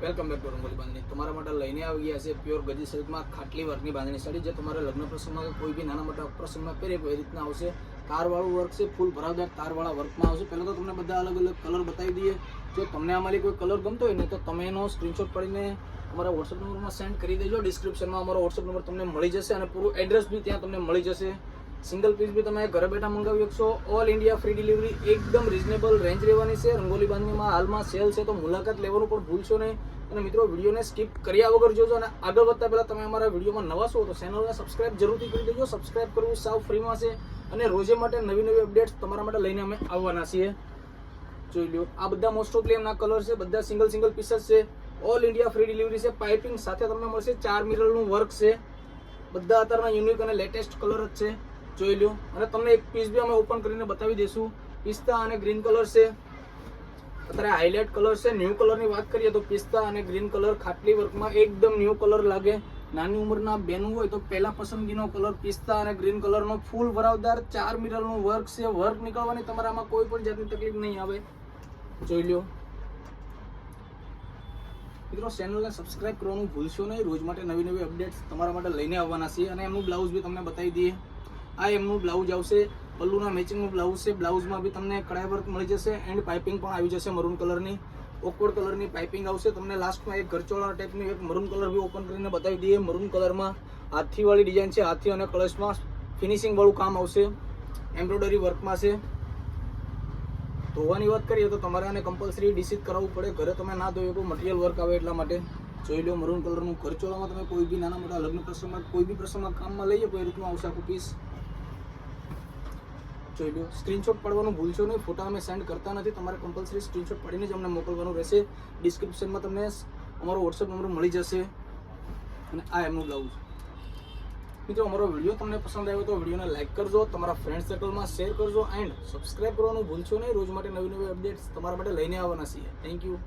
Welcome back to rangoli બાંધણી. તમારા માટે લઈને આવી ગયા છે પ્યોર ગજી સિલ્કમાં ખાટલી વર્કની બાંધણી સાડી, જે તમારે લગ્ન પ્રસંગમાં કે કોઈ બી નાના મોટા પ્રસંગમાં પહેરે એ રીતના આવશે. તારવાળું વર્ક છે, ફૂલ ભરાવદાર તારવાળા વર્કમાં આવશે. પહેલાં તો તમને બધા અલગ અલગ કલર બતાવી દઈએ. જો તમને આમાંથી કોઈ કલર ગમતો હોય ને તો તમે એનો સ્ક્રીનશોટ પાડીને અમારા વોટ્સઅપ નંબરમાં સેન્ડ કરી દેજો. ડિસ્ક્રિપ્શનમાં અમારો વોટ્સઅપ નંબર તમને મળી જશે અને પૂરું એડ્રેસ બી ત્યાં તમને મળી જશે. સિંગલ પીસ બી તમે ઘરે બેઠા મંગાવી શકશો. ઓલ ઇન્ડિયા ફ્રી ડિલિવરી, એકદમ રિઝનેબલ રેન્જ રહેવાની છે. રંગોલી બાંધણીમાં હાલમાં સેલ છે તો મુલાકાત લેવાનું પણ ભૂલશો નહીં. અને મિત્રો, વિડીયોને સ્કીપ કર્યા વગર જોજો. અને આગળ વધતા પહેલાં તમે અમારા વિડીયોમાં નવા છો તો ચેનલને સબસ્ક્રાઇબ જરૂરથી કરી દેજો. સબસ્ક્રાઇબ કરવું સાવ ફ્રીમાં છે અને રોજે માટે નવી નવી અપડેટ્સ તમારા માટે લઈને અમે આવવાના છીએ. જોઈ લો, આ બધા મોસ્ટ ઓફલી એમના કલર છે, બધા સિંગલ પીસીસ છે. ઓલ ઇન્ડિયા ફ્રી ડિલિવરી છે. પાઇપિંગ સાથે તમને મળશે. 4 મિરરનું વર્ક છે. બધા અત્યારના યુનિક અને લેટેસ્ટ કલર જ છે. જોઈ લો, અને તમને એક પીસ બી અમે ઓપન કરીને બતાવી દઈશું. પિસ્તા અને ગ્રીન કલર છે. અત્યારે હાઇલાઇટ કલર છે. ન્યૂ કલરની વાત કરીએ તો પિસ્તા અને ગ્રીન કલર ખાટલી વર્કમાં એકદમ ન્યૂ કલર લાગે. નાની ઉંમરના બેનું હોય તો પહેલા પસંદગીનો કલર પિસ્તા અને ગ્રીન કલરનો, ફૂલ ભરાવદાર 4 મિરરનું વર્ક છે. વર્ક નીકળવાની તમારામાં કોઈ પણ જાતની તકલીફ નહીં આવે. જોઈ લો મિત્રો, ચેનલને સબસ્ક્રાઇબ કરવાનું ભૂલશો નહીં. રોજ માટે નવી નવી અપડેટ્સ તમારા માટે લઈને આવવાના છીએ. અને એમનું બ્લાઉઝ બી તમને બતાવી દઈએ. આ એમનું બ્લાઉઝ આવશે. પલ્લુના મેચિંગનું બ્લાઉઝ છે. બ્લાઉઝમાં બી તમને કડાઈ વર્ક મળી જશે એન્ડ પાઇપિંગ પણ આવી જશે. મરૂન કલરની, ઓકવર્ડ કલરની પાઇપિંગ આવશે. તમને લાસ્ટમાં એક ગરચોળા ટાઈપની એક મરૂન કલર બી ઓપન કરીને બતાવી દઈએ. મરૂન કલરમાં હાથીવાળી ડિઝાઇન છે. હાથી અને કળશમાં ફિનિશિંગ વાળું કામ આવશે. એમ્બ્રોઇડરી વર્કમાં છે. ધોવાની વાત કરીએ તો તમારે આને કમ્પલસરી ડિસીટ કરાવવું પડે. ઘરે તમે ના ધોઈ શકો, મટીરિયલ વર્ક આવે એટલા માટે. જોઈ લો, મરૂન કલરનું ગરચોળામાં તમે કોઈ બી નાના મોટા લગ્ન પ્રસંગમાં કોઈ બી પ્રસંગમાં કામમાં લઈએ કોઈ રીતનું આવશે આખું પીસ. જોઈ લો, સ્ક્રીનશોટ પાડવાનું ભૂલશો નહીં. ફોટા અમે સેન્ડ કરતા નથી. તમારે કમ્પલસરી સ્ક્રીનશોટ પાડીને જ અમને મોકલવાનું રહેશે. ડિસ્ક્રિપ્શનમાં તમને અમારો વોટ્સઅપ નંબર મળી જશે. અને આ એમનું બ્લાઉઝ. મિત્રો, અમારો વિડીયો તમને પસંદ આવ્યો તો વિડીયોને લાઇક કરજો, તમારા ફ્રેન્ડ સર્કલમાં શેર કરજો એન્ડ સબસ્ક્રાઇબ કરવાનું ભૂલશો નહીં. રોજ માટે નવી નવી અપડેટ્સ તમારા માટે લઈને આવવાના છીએ. Thank you.